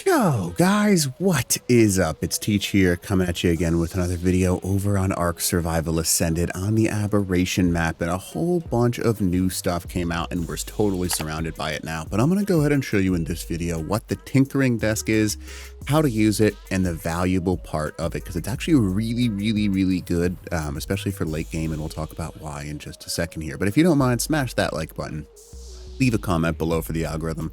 Yo guys, what is up? It's Teach here, coming at you again with another video over on Ark Survival Ascended on the Aberration map, and a whole bunch of new stuff came out and we're totally surrounded by it now. But I'm going to go ahead and show you in this video what the tinkering desk is, how to use it, and the valuable part of it, because it's actually really good, especially for late game, and we'll talk about why in just a second here. But if you don't mind, smash that like button, leave a comment below for the algorithm,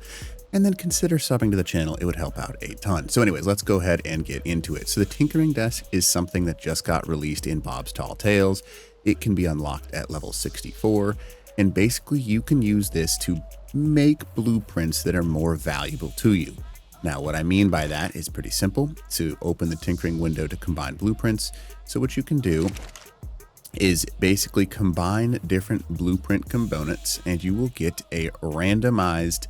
and then consider subbing to the channel. It would help out a ton. So anyways, let's go ahead and get into it. So the tinkering desk is something that just got released in Bob's Tall Tales. It can be unlocked at level 64, and basically you can use this to make blueprints that are more valuable to you. Now, what I mean by that is pretty simple. To open the tinkering window to combine blueprints, so what you can do is basically combine different blueprint components and you will get a randomized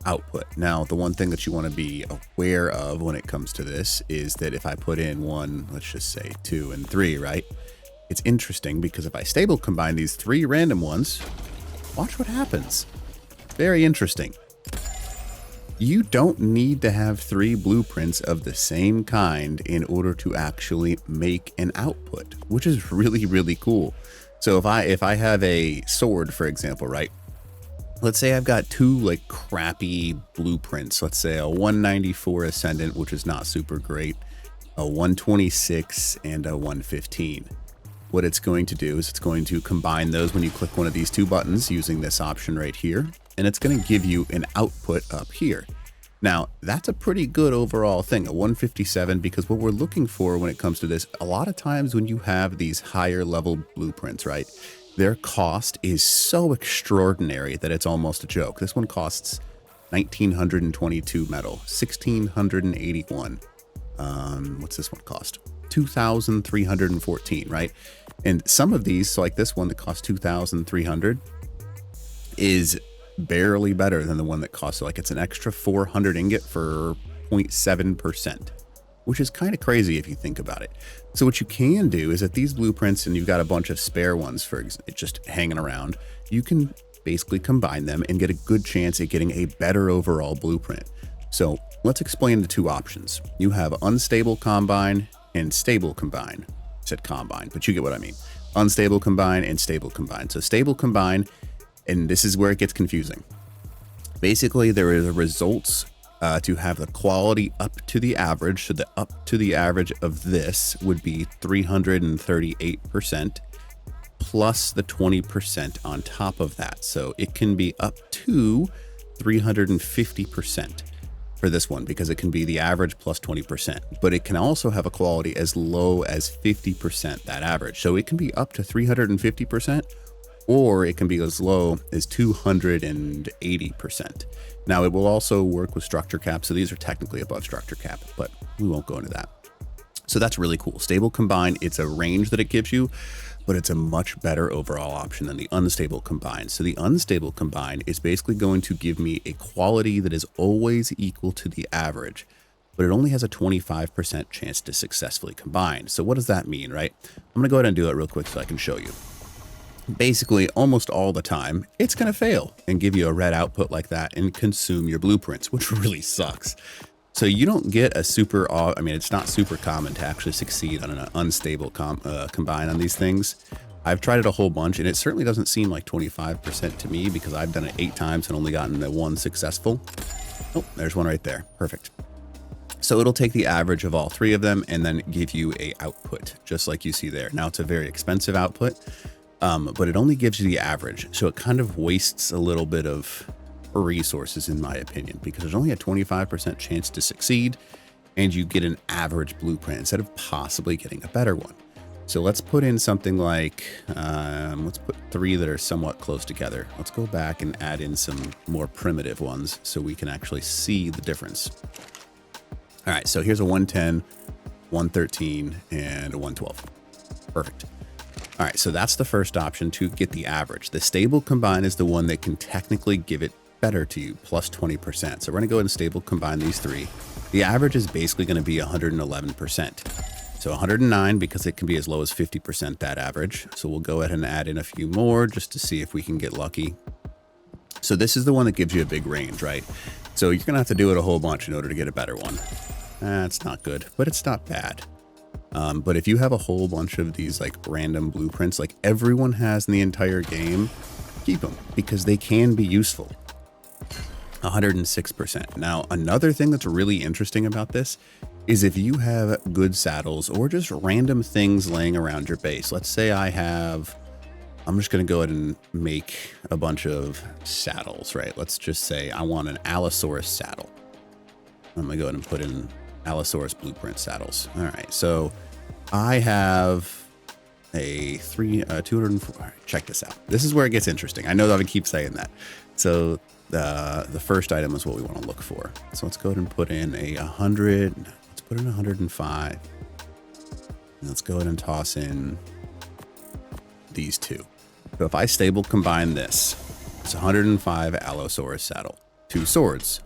output. Now, the one thing that you want to be aware of when it comes to this is that if I put in 1, let's just say 2 and 3, right? It's interesting because if I stable combine these 3 random ones, watch what happens. Very interesting. You don't need to have 3 blueprints of the same kind in order to actually make an output, which is really cool. So if I have a sword, for example, right? Let's say I've got 2 like crappy blueprints. Let's say a 194 Ascendant, which is not super great, a 126 and a 115. What it's going to do is it's going to combine those when you click one of these 2 buttons using this option right here, and it's going to give you an output up here. Now, that's a pretty good overall thing, a 157, because what we're looking for when it comes to this, a lot of times when you have these higher level blueprints, right, their cost is so extraordinary that it's almost a joke. This one costs 1,922 metal, 1,681. What's this one cost? 2,314, right? And some of these, so like this one that costs 2,300, is barely better than the one that costs, like it's an extra 400 ingot for 0.7%. which is kind of crazy if you think about it. So what you can do is that these blueprints, and you've got a bunch of spare ones for just hanging around, you can basically combine them and get a good chance at getting a better overall blueprint. So let's explain the 2 options. You have unstable combine and stable combine. I said combine, but you get what I mean. Unstable combine and stable combine. So stable combine, and this is where it gets confusing. Basically, there is a results to have the quality up to the average. So the up to the average of this would be 338% plus the 20% on top of that. So it can be up to 350% for this one, because it can be the average plus 20%, but it can also have a quality as low as 50% that average. So it can be up to 350%, or it can be as low as 280%. Now, it will also work with structure cap, so these are technically above structure cap, but we won't go into that. So that's really cool. Stable combine, it's a range that it gives you, but it's a much better overall option than the unstable combine. So the unstable combine is basically going to give me a quality that is always equal to the average, but it only has a 25% chance to successfully combine. So what does that mean, right? I'm gonna go ahead and do it real quick so I can show you. Basically, almost all the time, it's going to fail and give you a red output like that and consume your blueprints, which really sucks. So you don't get a super, I mean, it's not super common to actually succeed on an unstable combine on these things. I've tried it a whole bunch, and it certainly doesn't seem like 25% to me, because I've done it 8 times and only gotten the 1 successful. Oh, there's one right there. Perfect. So it'll take the average of all 3 of them and then give you a output, just like you see there. Now, it's a very expensive output. But it only gives you the average, so it kind of wastes a little bit of resources, in my opinion, because there's only a 25% chance to succeed, and you get an average blueprint instead of possibly getting a better one. So let's put in something like, let's put 3 that are somewhat close together. Let's go back and add in some more primitive ones so we can actually see the difference. All right, so here's a 110, 113, and a 112. Perfect. All right, so that's the first option to get the average. The stable combine is the one that can technically give it better to you, plus 20%. So we're gonna go ahead and stable combine these 3. The average is basically gonna be 111%. So 109, because it can be as low as 50% that average. So we'll go ahead and add in a few more just to see if we can get lucky. So this is the one that gives you a big range, right? So you're going to have to do it a whole bunch in order to get a better one. That's not good, but it's not bad. But if you have a whole bunch of these like random blueprints, like everyone has in the entire game, keep them because they can be useful. 106%. Now, another thing that's really interesting about this is if you have good saddles or just random things laying around your base. Let's say I'm just going to go ahead and make a bunch of saddles, right? Let's just say I want an Allosaurus saddle. I'm going to go ahead and put in Allosaurus blueprint saddles. All right, so I have a 204. All right, check this out. This is where it gets interesting. I know that I keep saying that. So the first item is what we want to look for. So let's go ahead and put in a 100. Let's put in 105. And let's go ahead and toss in these two. So if I stable combine this, it's 105 Allosaurus saddle, 2 swords.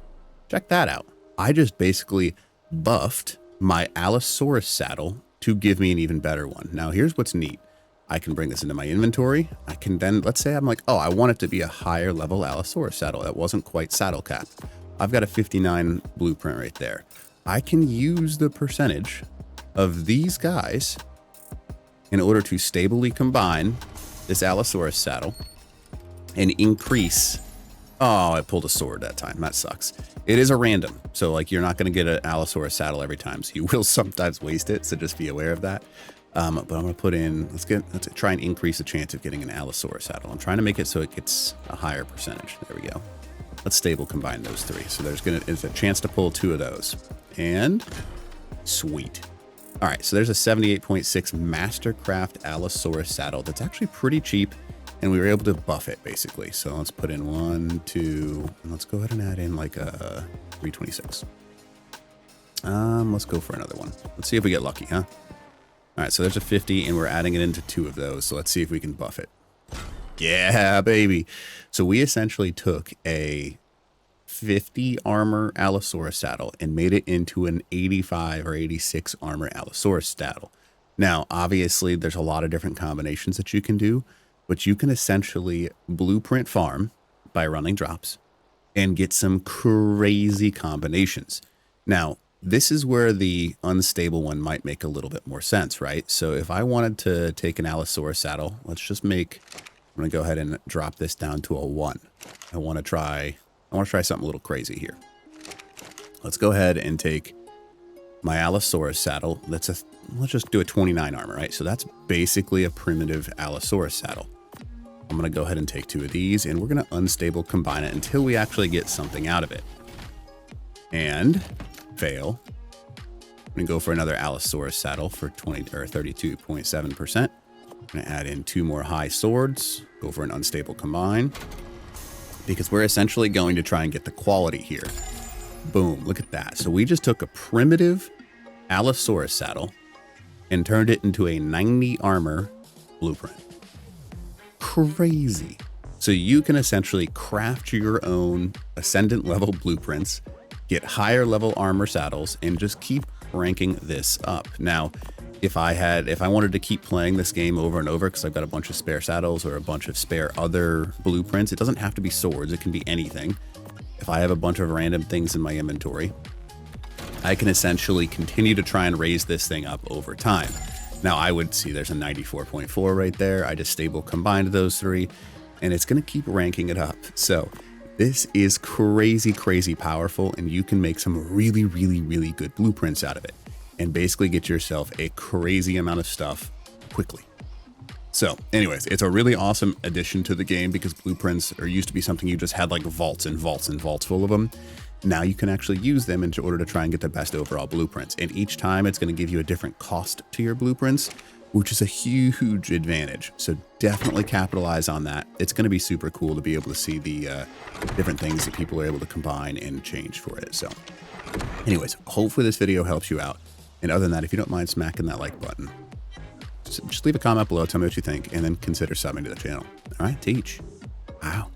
Check that out. I just basically buffed my Allosaurus saddle to give me an even better one. Now here's what's neat. I can bring this into my inventory. I can then, let's say I'm like, oh, I want it to be a higher level Allosaurus saddle. That wasn't quite saddle capped. I've got a 59 blueprint right there. I can use the percentage of these guys in order to stably combine this Allosaurus saddle and increase. Oh, I pulled a sword that time. That sucks. It is a random. So like you're not going to get an Allosaurus saddle every time. So you will sometimes waste it. So just be aware of that. But I'm going to put in, let's try and increase the chance of getting an Allosaurus saddle. I'm trying to make it so it gets a higher percentage. There we go. Let's stable combine those 3. So there's a chance to pull 2 of those. And sweet. All right. So there's a 78.6 Mastercraft Allosaurus saddle. That's actually pretty cheap. And we were able to buff it basically. So let's put in 1, 2, and let's go ahead and add in like a 326. Let's go for another one. Let's see if we get lucky, huh? All right, so there's a 50 and we're adding it into 2 of those. So let's see if we can buff it. Yeah, baby. So we essentially took a 50 armor Allosaurus saddle and made it into an 85 or 86 armor Allosaurus saddle. Now, obviously there's a lot of different combinations that you can do, but you can essentially blueprint farm by running drops and get some crazy combinations. Now, this is where the unstable one might make a little bit more sense, right? So if I wanted to take an Allosaurus saddle, I'm going to go ahead and drop this down to a 1. I want to try something a little crazy here. Let's go ahead and take my Allosaurus saddle. Let's just do a 29 armor, right? So that's basically a primitive Allosaurus saddle. I'm going to go ahead and take 2 of these and we're going to unstable combine it until we actually get something out of it. And fail. I'm going to go for another Allosaurus saddle for 32.7%. I'm going to add in 2 more high swords, go for an unstable combine because we're essentially going to try and get the quality here. Boom. Look at that. So we just took a primitive Allosaurus saddle and turned it into a 90 armor blueprint. Crazy. So you can essentially craft your own ascendant level blueprints, get higher level armor saddles, and just keep ranking this up. Now, if I wanted to keep playing this game over and over, because I've got a bunch of spare saddles or a bunch of spare other blueprints, it doesn't have to be swords, it can be anything. If I have a bunch of random things in my inventory, I can essentially continue to try and raise this thing up over time. Now I would see there's a 94.4 right there. I just stable combined those 3 and it's going to keep ranking it up. So this is crazy, crazy powerful, and you can make some really, really, really good blueprints out of it and basically get yourself a crazy amount of stuff quickly. So anyways, it's a really awesome addition to the game because blueprints used to be something you just had like vaults and vaults and vaults full of them. Now you can actually use them in order to try and get the best overall blueprints. And each time it's going to give you a different cost to your blueprints, which is a huge advantage. So definitely capitalize on that. It's going to be super cool to be able to see the different things that people are able to combine and change for it. So anyways, hopefully this video helps you out. And other than that, if you don't mind smacking that like button, just leave a comment below, tell me what you think, and then consider subbing to the channel. All right, Teach out.